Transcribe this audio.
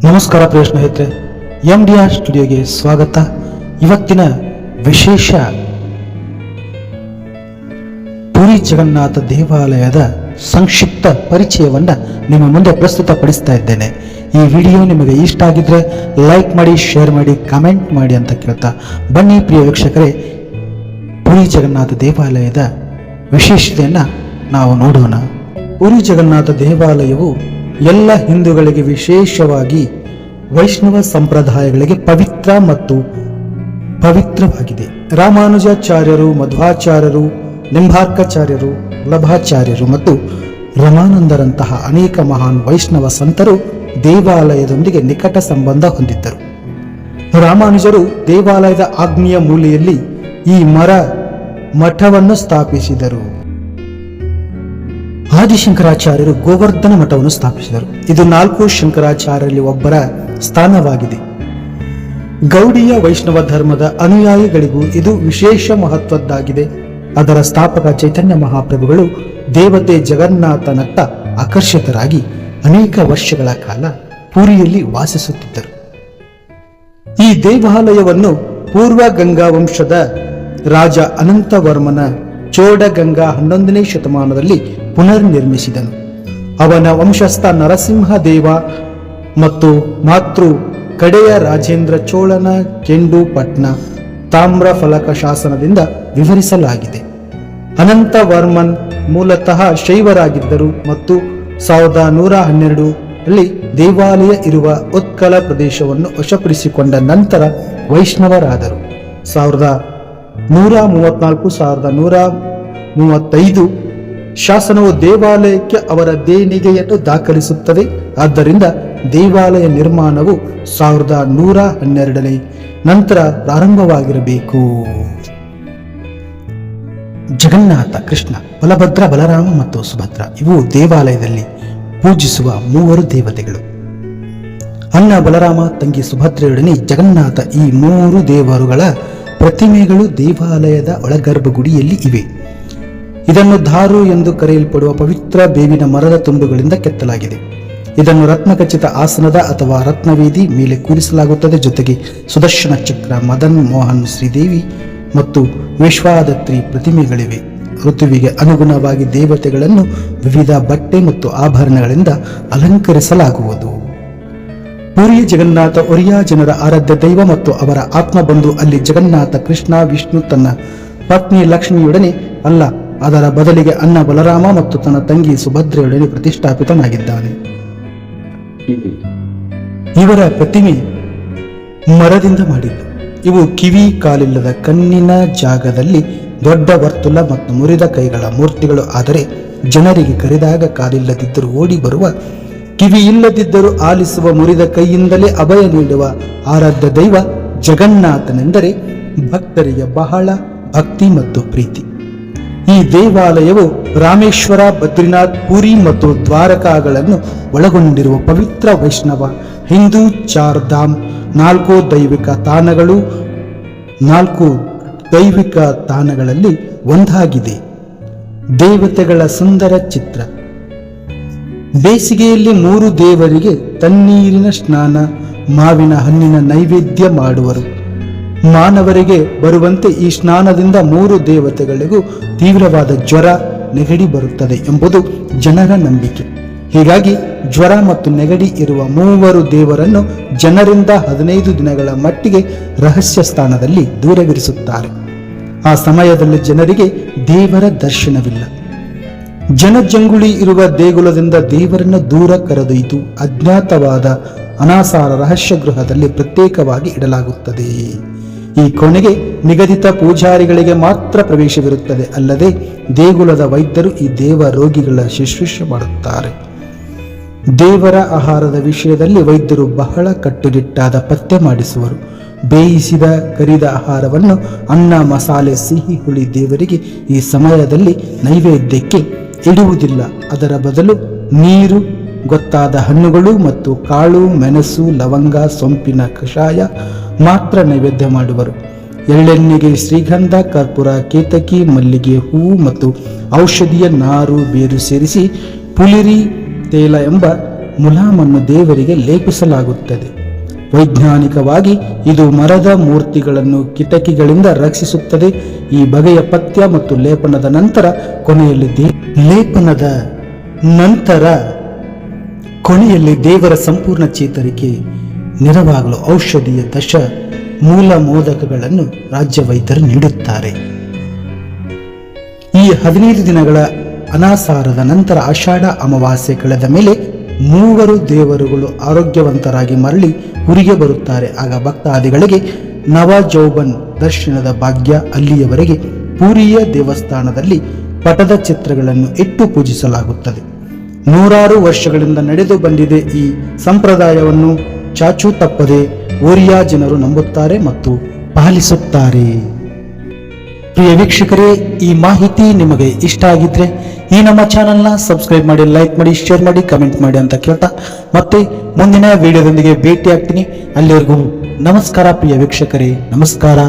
ನಮಸ್ಕಾರ ಪ್ರಿಯ ಸ್ನೇಹಿತರೆ, MDR ಸ್ಟುಡಿಯೋಗೆ ಸ್ವಾಗತ. ಇವತ್ತಿನ ವಿಶೇಷ ಪುರಿ ಜಗನ್ನಾಥ ದೇವಾಲಯದ ಸಂಕ್ಷಿಪ್ತ ಪರಿಚಯವನ್ನು ನಿಮ್ಮ ಮುಂದೆ ಪ್ರಸ್ತುತಪಡಿಸ್ತಾ ಇದ್ದೇನೆ. ಈ ವಿಡಿಯೋ ನಿಮಗೆ ಇಷ್ಟ ಆಗಿದ್ರೆ ಲೈಕ್ ಮಾಡಿ, ಶೇರ್ ಮಾಡಿ, ಕಮೆಂಟ್ ಮಾಡಿ ಅಂತ ಕೇಳ್ತಾ ಬನ್ನಿ ಪ್ರಿಯ ವೀಕ್ಷಕರೇ, ಪುರಿ ಜಗನ್ನಾಥ ದೇವಾಲಯದ ವಿಶೇಷತೆಯನ್ನು ನಾವು ನೋಡೋಣ. ಪುರಿ ಜಗನ್ನಾಥ ದೇವಾಲಯವು ಎಲ್ಲ ಹಿಂದೂಗಳಿಗೆ, ವಿಶೇಷವಾಗಿ ವೈಷ್ಣವ ಸಂಪ್ರದಾಯಗಳಿಗೆ ಪವಿತ್ರ ಮತ್ತು ಪವಿತ್ರವಾಗಿದೆ. ರಾಮಾನುಜಾಚಾರ್ಯರು, ಮಧ್ವಾಚಾರ್ಯರು, ನಿಂಬಾರ್ಕಾಚಾರ್ಯರು, ವಲ್ಲಭಾಚಾರ್ಯರು ಮತ್ತು ರಮಾನಂದರಂತಹ ಅನೇಕ ಮಹಾನ್ ವೈಷ್ಣವ ಸಂತರು ದೇವಾಲಯದೊಂದಿಗೆ ನಿಕಟ ಸಂಬಂಧ ಹೊಂದಿದ್ದರು. ರಾಮಾನುಜರು ದೇವಾಲಯದ ಆಗ್ನೇಯ ಮೂಲೆಯಲ್ಲಿ ಈ ಮಠವನ್ನು ಸ್ಥಾಪಿಸಿದರು. ಆದಿಶಂಕರಾಚಾರ್ಯರು ಗೋವರ್ಧನ ಮಠವನ್ನು ಸ್ಥಾಪಿಸಿದರು. ಇದು 4 ಶಂಕರಾಚಾರ್ಯರಲ್ಲಿ ಒಬ್ಬರ ಸ್ಥಾನವಾಗಿದೆ. ಗೌಡಿಯ ವೈಷ್ಣವ ಧರ್ಮದ ಅನುಯಾಯಿಗಳಿಗೂ ಇದು ವಿಶೇಷ ಮಹತ್ವದ್ದಾಗಿದೆ. ಅದರ ಸ್ಥಾಪಕ ಚೈತನ್ಯ ಮಹಾಪ್ರಭುಗಳು ದೇವತೆ ಜಗನ್ನಾಥನತ್ತ ಆಕರ್ಷಿತರಾಗಿ ಅನೇಕ ವರ್ಷಗಳ ಕಾಲ ಪುರಿಯಲ್ಲಿ ವಾಸಿಸುತ್ತಿದ್ದರು. ಈ ದೇವಾಲಯವನ್ನು ಪೂರ್ವ ಗಂಗಾ ವಂಶದ ರಾಜ ಅನಂತವರ್ಮನ ಚೋಡಗಂಗಾ 11ನೇ ಶತಮಾನದಲ್ಲಿ ಪುನರ್ನಿರ್ಮಿಸಿದನು. ಅವನ ವಂಶಸ್ಥ ನರಸಿಂಹದೇವ ಮತ್ತು ಮಾತೃ ಕಡೆಯ ರಾಜೇಂದ್ರ ಚೋಳನ ಕೆಂಡುಪಟ್ನ ತಾಮ್ರ ಫಲಕ ಶಾಸನದಿಂದ ವಿವರಿಸಲಾಗಿದೆ. ಅನಂತವರ್ಮನ್ ಮೂಲತಃ ಶೈವರಾಗಿದ್ದರು ಮತ್ತು 1112ರಲ್ಲಿ ದೇವಾಲಯ ಇರುವ ಉತ್ಕಲ ಪ್ರದೇಶವನ್ನು ವಶಪಡಿಸಿಕೊಂಡ ನಂತರ ವೈಷ್ಣವರಾದರು. 1134-1135 ಶಾಸನವು ದೇವಾಲಯಕ್ಕೆ ಅವರ ದೇಣಿಗೆಯನ್ನು ದಾಖಲಿಸುತ್ತದೆ. ಆದ್ದರಿಂದ ದೇವಾಲಯ ನಿರ್ಮಾಣವು 1112ನೇ ನಂತರ ಪ್ರಾರಂಭವಾಗಿರಬೇಕು. ಜಗನ್ನಾಥ, ಕೃಷ್ಣ, ಬಲಭದ್ರ, ಬಲರಾಮ ಮತ್ತು ಸುಭದ್ರ ಇವು ದೇವಾಲಯದಲ್ಲಿ ಪೂಜಿಸುವ 3 ದೇವತೆಗಳು. ಅಣ್ಣ ಬಲರಾಮ, ತಂಗಿ ಸುಭದ್ರೆಯೊಡನೆ ಜಗನ್ನಾಥ, ಈ 3 ದೇವರುಗಳ ಪ್ರತಿಮೆಗಳು ದೇವಾಲಯದ ಒಳಗರ್ಭಗುಡಿಯಲ್ಲಿ ಇವೆ. ಇದನ್ನು ಧಾರು ಎಂದು ಕರೆಯಲ್ಪಡುವ ಪವಿತ್ರ ಬೇವಿನ ಮರದ ತುಂಡುಗಳಿಂದ ಕೆತ್ತಲಾಗಿದೆ. ಇದನ್ನು ರತ್ನಖಚಿತ ಆಸನದ ಅಥವಾ ರತ್ನವೇದಿ ಮೇಲೆ ಕೂರಿಸಲಾಗುತ್ತದೆ. ಜೊತೆಗೆ ಸುದರ್ಶನ ಚಕ್ರ, ಮದನ್ ಮೋಹನ್, ಶ್ರೀದೇವಿ ಮತ್ತು ವಿಶ್ವಾದತ್ರಿ ಪ್ರತಿಮೆಗಳಿವೆ. ಋತುವಿಗೆ ಅನುಗುಣವಾಗಿ ದೇವತೆಗಳನ್ನು ವಿವಿಧ ಬಟ್ಟೆ ಮತ್ತು ಆಭರಣಗಳಿಂದ ಅಲಂಕರಿಸಲಾಗುವುದು. ಪುರಿ ಜಗನ್ನಾಥ ಒರಿಯಾ ಜನರ ಆರಾಧ್ಯ ದೈವ ಮತ್ತು ಅವರ ಆತ್ಮಬಂಧು. ಅಲ್ಲಿ ಜಗನ್ನಾಥ ಕೃಷ್ಣ ವಿಷ್ಣು ತನ್ನ ಪತ್ನಿ ಲಕ್ಷ್ಮಿಯೊಡನೆ ಅಲ್ಲ, ಅದರ ಬದಲಿಗೆ ಅಣ್ಣ ಬಲರಾಮ ಮತ್ತು ತನ್ನ ತಂಗಿ ಸುಭದ್ರೆಯೊಡನೆ ಪ್ರತಿಷ್ಠಾಪಿತನಾಗಿದ್ದಾನೆ. ಇವರ ಪ್ರತಿಮೆ ಮರದಿಂದ ಮಾಡಿದ್ದು. ಇವು ಕಿವಿ, ಕಾಲಿಲ್ಲದ, ಕಣ್ಣಿನ ಜಾಗದಲ್ಲಿ ದೊಡ್ಡ ವರ್ತುಲ ಮತ್ತು ಮುರಿದ ಕೈಗಳ ಮೂರ್ತಿಗಳು. ಆದರೆ ಜನರಿಗೆ ಕರೆದಾಗ ಕಾಲಿಲ್ಲದಿದ್ದರೂ ಓಡಿ ಬರುವ, ಕಿವಿ ಇಲ್ಲದಿದ್ದರೂ ಆಲಿಸುವ, ಮುರಿದ ಕೈಯಿಂದಲೇ ಅಭಯ ನೀಡುವ ಆರಾಧ್ಯ ದೈವ ಜಗನ್ನಾಥನೆಂದರೆ ಭಕ್ತರಿಗೆ ಬಹಳ ಭಕ್ತಿ ಮತ್ತು ಪ್ರೀತಿ. ಈ ದೇವಾಲಯವು ರಾಮೇಶ್ವರ, ಬದ್ರಿನಾಥ್, ಪುರಿ ಮತ್ತು ದ್ವಾರಕಾಗಳನ್ನು ಒಳಗೊಂಡಿರುವ ಪವಿತ್ರ ವೈಷ್ಣವ ಹಿಂದೂ ಚಾರ್ಧಾಮ್ 4 ದೈವಿಕ ತಾಣಗಳಲ್ಲಿ ಒಂದಾಗಿದೆ. ದೇವತೆಗಳ ಸುಂದರ ಚಿತ್ರ. ಬೇಸಿಗೆಯಲ್ಲಿ 3 ದೇವರಿಗೆ ತಣ್ಣೀರಿನ ಸ್ನಾನ, ಮಾವಿನ ಹಣ್ಣಿನ ನೈವೇದ್ಯ ಮಾಡುವರು. ಮಾನವರಿಗೆ ಬರುವಂತೆ ಈ ಸ್ನಾನದಿಂದ 3 ದೇವತೆಗಳಿಗೂ ತೀವ್ರವಾದ ಜ್ವರ, ನೆಗಡಿ ಬರುತ್ತದೆ ಎಂಬುದು ಜನರ ನಂಬಿಕೆ. ಹೀಗಾಗಿ ಜ್ವರ ಮತ್ತು ನೆಗಡಿ ಇರುವ 3 ದೇವರನ್ನು ಜನರಿಂದ 15 ದಿನಗಳ ಮಟ್ಟಿಗೆ ರಹಸ್ಯ ಸ್ಥಾನದಲ್ಲಿ ದೂರವಿರಿಸುತ್ತಾರೆ. ಆ ಸಮಯದಲ್ಲಿ ಜನರಿಗೆ ದೇವರ ದರ್ಶನವಿಲ್ಲ. ಜನಜಂಗುಳಿ ಇರುವ ದೇಗುಲದಿಂದ ದೇವರನ್ನು ದೂರ ಕರೆದೊಯ್ದು ಅಜ್ಞಾತವಾದ ಅನಾಸಾರ ರಹಸ್ಯ ಗೃಹದಲ್ಲಿ ಪ್ರತ್ಯೇಕವಾಗಿ ಇಡಲಾಗುತ್ತದೆ. ಈ ಕೋಣೆಗೆ ನಿಗದಿತ ಪೂಜಾರಿಗಳಿಗೆ ಮಾತ್ರ ಪ್ರವೇಶವಿರುತ್ತದೆ. ಅಲ್ಲದೆ ದೇಗುಲದ ವೈದ್ಯರು ಈ ದೇವ ರೋಗಿಗಳ ಶುಶ್ರೂಷೆ ಮಾಡುತ್ತಾರೆ. ದೇವರ ಆಹಾರದ ವಿಷಯದಲ್ಲಿ ವೈದ್ಯರು ಬಹಳ ಕಟ್ಟುನಿಟ್ಟಾದ ಪಥ್ಯ ಮಾಡಿಸುವರು. ಬೇಯಿಸಿದ ಕರಿದ ಆಹಾರವನ್ನು, ಅನ್ನ, ಮಸಾಲೆ, ಸಿಹಿ, ಹುಳಿ ದೇವರಿಗೆ ಈ ಸಮಯದಲ್ಲಿ ನೈವೇದ್ಯಕ್ಕೆ ಇಡುವುದಿಲ್ಲ. ಅದರ ಬದಲು ನೀರು, ಗೊತ್ತಾದ ಹಣ್ಣುಗಳು ಮತ್ತು ಕಾಳು, ಮೆಣಸು, ಲವಂಗ, ಸೊಂಪಿನ ಕಷಾಯ ಮಾತ್ರ ನೈವೇದ್ಯ ಮಾಡುವರು. ಎಳ್ಳೆಣ್ಣೆಗೆ ಶ್ರೀಗಂಧ, ಕರ್ಪೂರ, ಕೇತಕಿ, ಮಲ್ಲಿಗೆ ಹೂವು ಮತ್ತು ಔಷಧಿಯ ನಾರು, ಬೇರು ಸೇರಿಸಿ ಪುಲಿರಿ ತೈಲ ಎಂಬ ಮುಲಾಮನ್ನು ದೇವರಿಗೆ ಲೇಪಿಸಲಾಗುತ್ತದೆ. ವೈಜ್ಞಾನಿಕವಾಗಿ ಇದು ಮರದ ಮೂರ್ತಿಗಳನ್ನು ಕಿಟಕಿಗಳಿಂದ ರಕ್ಷಿಸುತ್ತದೆ. ಈ ಬಗೆಯ ಪಥ್ಯ ಮತ್ತು ಲೇಪನದ ನಂತರ ಕೊನೆಯಲ್ಲಿ ದೇವರ ಸಂಪೂರ್ಣ ಚೇತರಿಕೆ ನೆರವಾಗಲು ಔಷಧಿಯ ಮೂಲ ಮೋದಕಗಳನ್ನು ರಾಜ್ಯ ವೈದ್ಯರು ನೀಡುತ್ತಾರೆ. ಈ 15 ದಿನಗಳ ಅನಾಸಾರದ ನಂತರ ಆಷಾಢ ಅಮಾವಾಸ್ಯೆ ಕಳೆದ ಮೇಲೆ ಮೂವರು ದೇವರುಗಳು ಆರೋಗ್ಯವಂತರಾಗಿ ಮರಳಿ ಊರಿಗೆ ಬರುತ್ತಾರೆ. ಆಗ ಭಕ್ತಾದಿಗಳಿಗೆ ನವಜೌಬನ್ ದರ್ಶನದ ಭಾಗ್ಯ. ಅಲ್ಲಿಯವರೆಗೆ ಪೂರಿಯ ದೇವಸ್ಥಾನದಲ್ಲಿ ಪಟದ ಚಿತ್ರಗಳನ್ನು ಇಟ್ಟು ಪೂಜಿಸಲಾಗುತ್ತದೆ. 100 ವರ್ಷಗಳಿಂದ ನಡೆದು ಬಂದಿದೆ. ಈ ಸಂಪ್ರದಾಯವನ್ನು ಚಾಚೂ ತಪ್ಪದೆ ಓರಿಯಾ ಜನರು ನಂಬುತ್ತಾರೆ ಮತ್ತು ಪಾಲಿಸುತ್ತಾರೆ. ಪ್ರಿಯ ವೀಕ್ಷಕರೇ, ಈ ಮಾಹಿತಿ ನಿಮಗೆ ಇಷ್ಟ ಆಗಿದ್ರೆ ಈ ನಮ್ಮ ಚಾನೆಲ್ನ ಸಬ್ಸ್ಕ್ರೈಬ್ ಮಾಡಿ, ಲೈಕ್ ಮಾಡಿ, ಶೇರ್ ಮಾಡಿ, ಕಮೆಂಟ್ ಮಾಡಿ ಅಂತ ಕೇಳ್ತಾ ಮತ್ತೆ ಮುಂದಿನ ವಿಡಿಯೋದೊಂದಿಗೆ ಭೇಟಿ ಆಗ್ತೀನಿ. ಅಲ್ಲಿವರೆಗೂ ನಮಸ್ಕಾರ ಪ್ರಿಯ ವೀಕ್ಷಕರೇ. ನಮಸ್ಕಾರ.